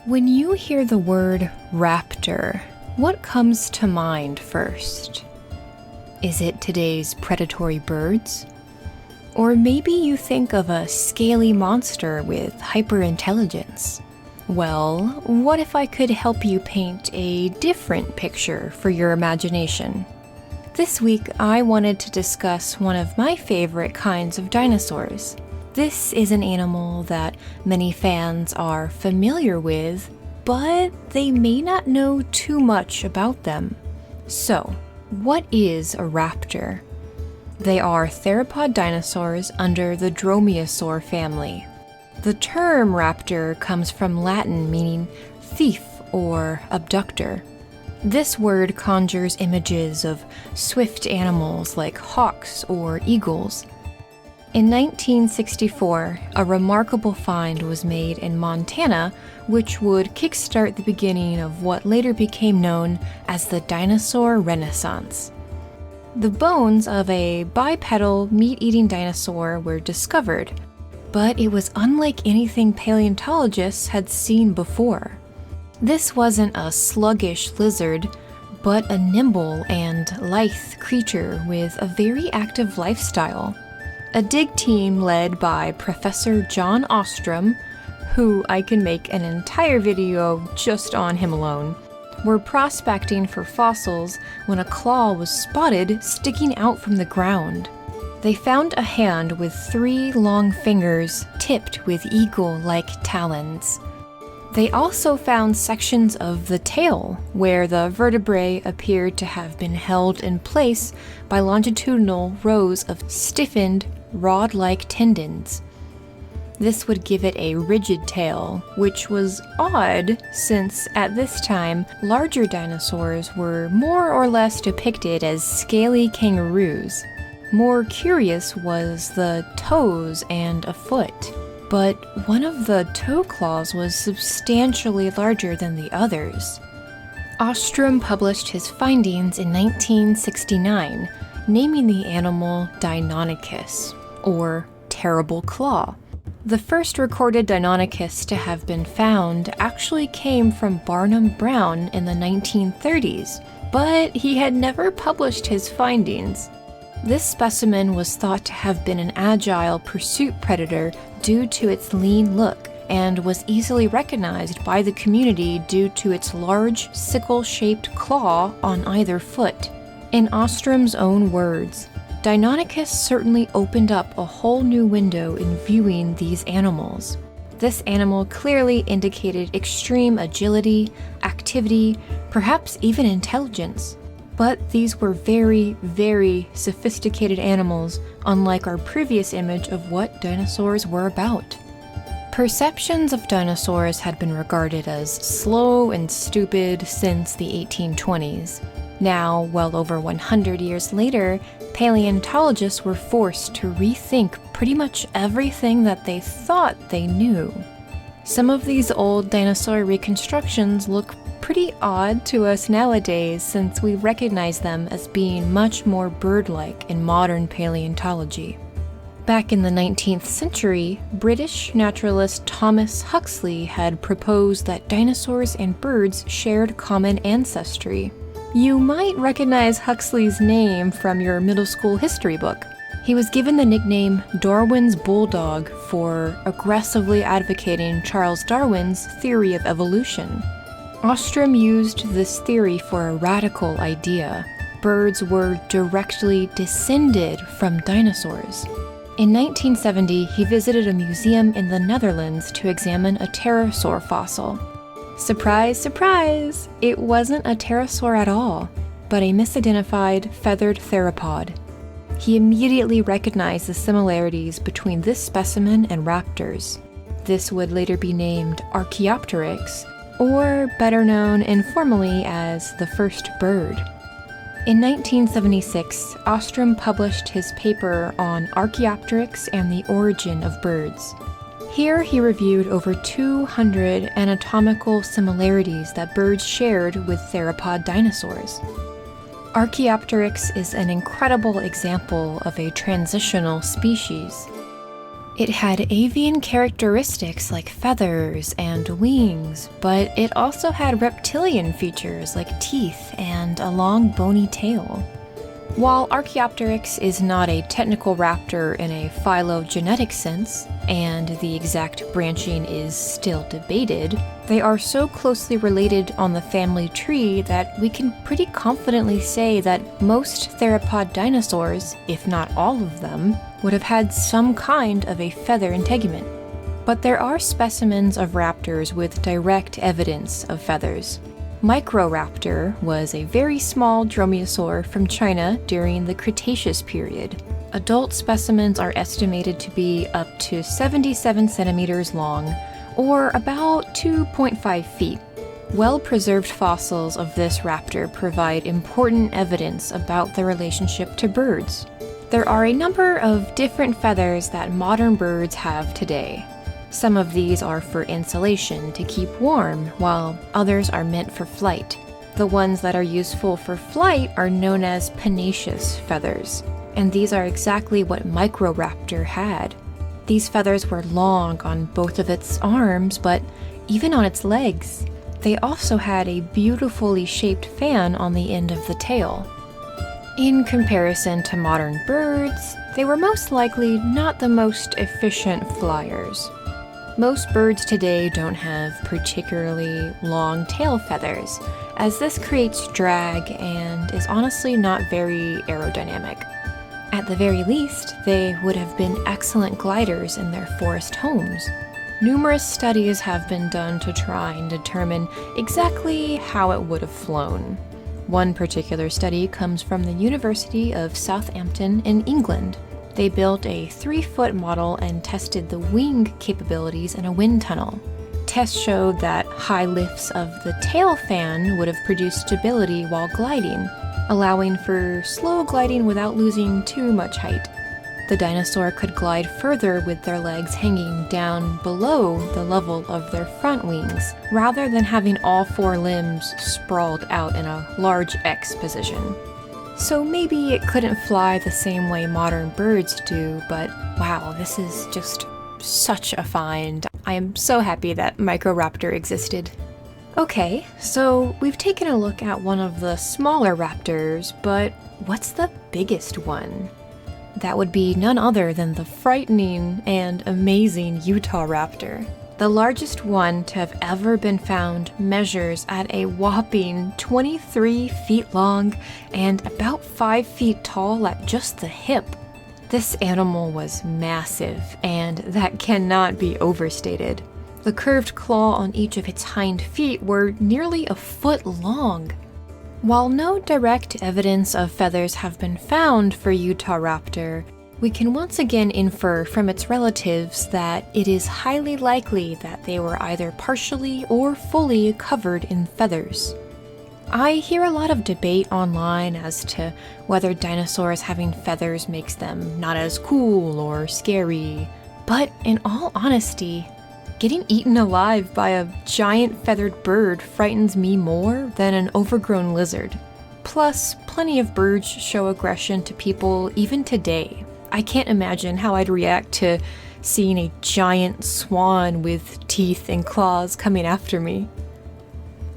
When you hear the word raptor, what comes to mind first? Is it today's predatory birds? Or maybe you think of a scaly monster with hyperintelligence. Well, what if I could help you paint a different picture for your imagination? This week, I wanted to discuss one of my favorite kinds of dinosaurs. This is an animal that many fans are familiar with, but they may not know too much about them. So, what is a raptor? They are theropod dinosaurs under the Dromaeosaur family. The term raptor comes from Latin meaning thief or abductor. This word conjures images of swift animals like hawks or eagles. In 1964, a remarkable find was made in Montana, which would kickstart the beginning of what later became known as the dinosaur renaissance. The bones of a bipedal, meat-eating dinosaur were discovered, but it was unlike anything paleontologists had seen before. This wasn't a sluggish lizard, but a nimble and lithe creature with a very active lifestyle. A dig team led by Professor John Ostrom, who I can make an entire video just on him alone, were prospecting for fossils when a claw was spotted sticking out from the ground. They found a hand with 3 long fingers tipped with eagle-like talons. They also found sections of the tail, where the vertebrae appeared to have been held in place by longitudinal rows of stiffened, rod-like tendons. This would give it a rigid tail, which was odd since at this time, larger dinosaurs were more or less depicted as scaly kangaroos. More curious was the toes and a foot, but one of the toe claws was substantially larger than the others. Ostrom published his findings in 1969, naming the animal Deinonychus, or terrible claw. The first recorded Deinonychus to have been found actually came from Barnum Brown in the 1930s, but he had never published his findings. This specimen was thought to have been an agile pursuit predator due to its lean look, and was easily recognized by the community due to its large, sickle-shaped claw on either foot. In Ostrom's own words, Deinonychus certainly opened up a whole new window in viewing these animals. This animal clearly indicated extreme agility, activity, perhaps even intelligence. But these were very, very sophisticated animals, unlike our previous image of what dinosaurs were about. Perceptions of dinosaurs had been regarded as slow and stupid since the 1820s. Now, well over 100 years later, paleontologists were forced to rethink pretty much everything that they thought they knew. Some of these old dinosaur reconstructions look pretty odd to us nowadays since we recognize them as being much more bird-like in modern paleontology. Back in the 19th century, British naturalist Thomas Huxley had proposed that dinosaurs and birds shared common ancestry. You might recognize Huxley's name from your middle school history book. He was given the nickname Darwin's Bulldog for aggressively advocating Charles Darwin's theory of evolution. Ostrom used this theory for a radical idea. Birds were directly descended from dinosaurs. In 1970, he visited a museum in the Netherlands to examine a pterosaur fossil. Surprise, surprise! It wasn't a pterosaur at all, but a misidentified feathered theropod. He immediately recognized the similarities between this specimen and raptors. This would later be named Archaeopteryx, or better known informally as the first bird. In 1976, Ostrom published his paper on Archaeopteryx and the origin of birds. Here he reviewed over 200 anatomical similarities that birds shared with theropod dinosaurs. Archaeopteryx is an incredible example of a transitional species. It had avian characteristics like feathers and wings, but it also had reptilian features like teeth and a long bony tail. While Archaeopteryx is not a technical raptor in a phylogenetic sense, and the exact branching is still debated, they are so closely related on the family tree that we can pretty confidently say that most theropod dinosaurs, if not all of them, would have had some kind of a feather integument. But there are specimens of raptors with direct evidence of feathers. Microraptor was a very small dromaeosaur from China during the Cretaceous period. Adult specimens are estimated to be up to 77 centimeters long, or about 2.5 feet. Well-preserved fossils of this raptor provide important evidence about the relationship to birds. There are a number of different feathers that modern birds have today. Some of these are for insulation to keep warm, while others are meant for flight. The ones that are useful for flight are known as pennaceous feathers, and these are exactly what Microraptor had. These feathers were long on both of its arms, but even on its legs. They also had a beautifully shaped fan on the end of the tail. In comparison to modern birds, they were most likely not the most efficient flyers. Most birds today don't have particularly long tail feathers, as this creates drag and is honestly not very aerodynamic. At the very least, they would have been excellent gliders in their forest homes. Numerous studies have been done to try and determine exactly how it would have flown. One particular study comes from the University of Southampton in England. They built a 3-foot model and tested the wing capabilities in a wind tunnel. Tests showed that high lifts of the tail fan would have produced stability while gliding, allowing for slow gliding without losing too much height. The dinosaur could glide further with their legs hanging down below the level of their front wings, rather than having all 4 limbs sprawled out in a large X position. So maybe it couldn't fly the same way modern birds do, but wow, this is just such a find. I am so happy that Microraptor existed. Okay, so we've taken a look at one of the smaller raptors, but what's the biggest one? That would be none other than the frightening and amazing Utahraptor. The largest one to have ever been found measures at a whopping 23 feet long and about 5 feet tall at just the hip. This animal was massive, and that cannot be overstated. The curved claw on each of its hind feet were nearly a foot long. While no direct evidence of feathers have been found for Utahraptor, we can once again infer from its relatives that it is highly likely that they were either partially or fully covered in feathers. I hear a lot of debate online as to whether dinosaurs having feathers makes them not as cool or scary, but in all honesty, getting eaten alive by a giant feathered bird frightens me more than an overgrown lizard. Plus, plenty of birds show aggression to people even today. I can't imagine how I'd react to seeing a giant swan with teeth and claws coming after me.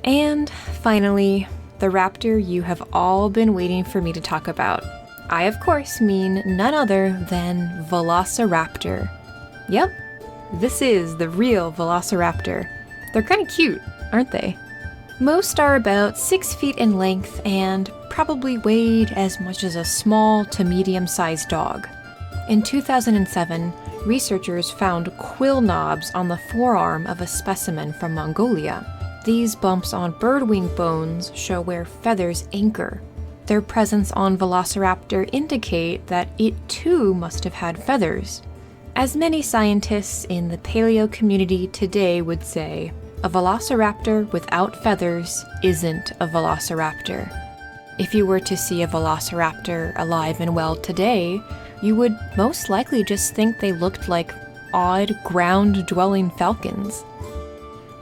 And finally, the raptor you have all been waiting for me to talk about. I, of course, mean none other than Velociraptor. Yep, this is the real Velociraptor. They're kind of cute, aren't they? Most are about 6 feet in length and probably weighed as much as a small to medium-sized dog. In 2007, researchers found quill knobs on the forearm of a specimen from Mongolia. These bumps on bird wing bones show where feathers anchor. Their presence on Velociraptor indicate that it too must have had feathers. As many scientists in the paleo community today would say, a Velociraptor without feathers isn't a Velociraptor. If you were to see a Velociraptor alive and well today, you would most likely just think they looked like odd ground-dwelling falcons.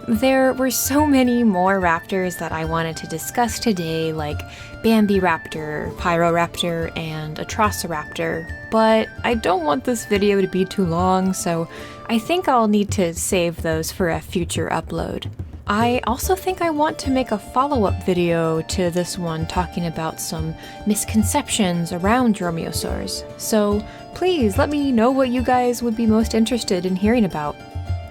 There were so many more raptors that I wanted to discuss today, like Bambiraptor, Pyroraptor, and Utahraptor, but I don't want this video to be too long, so I think I'll need to save those for a future upload. I also think I want to make a follow-up video to this one talking about some misconceptions around dromaeosaurs, so please let me know what you guys would be most interested in hearing about.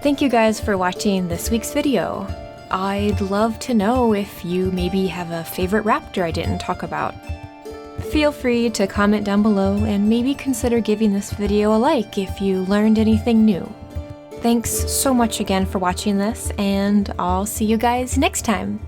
Thank you guys for watching this week's video. I'd love to know if you maybe have a favorite raptor I didn't talk about. Feel free to comment down below and maybe consider giving this video a like if you learned anything new. Thanks so much again for watching this, and I'll see you guys next time.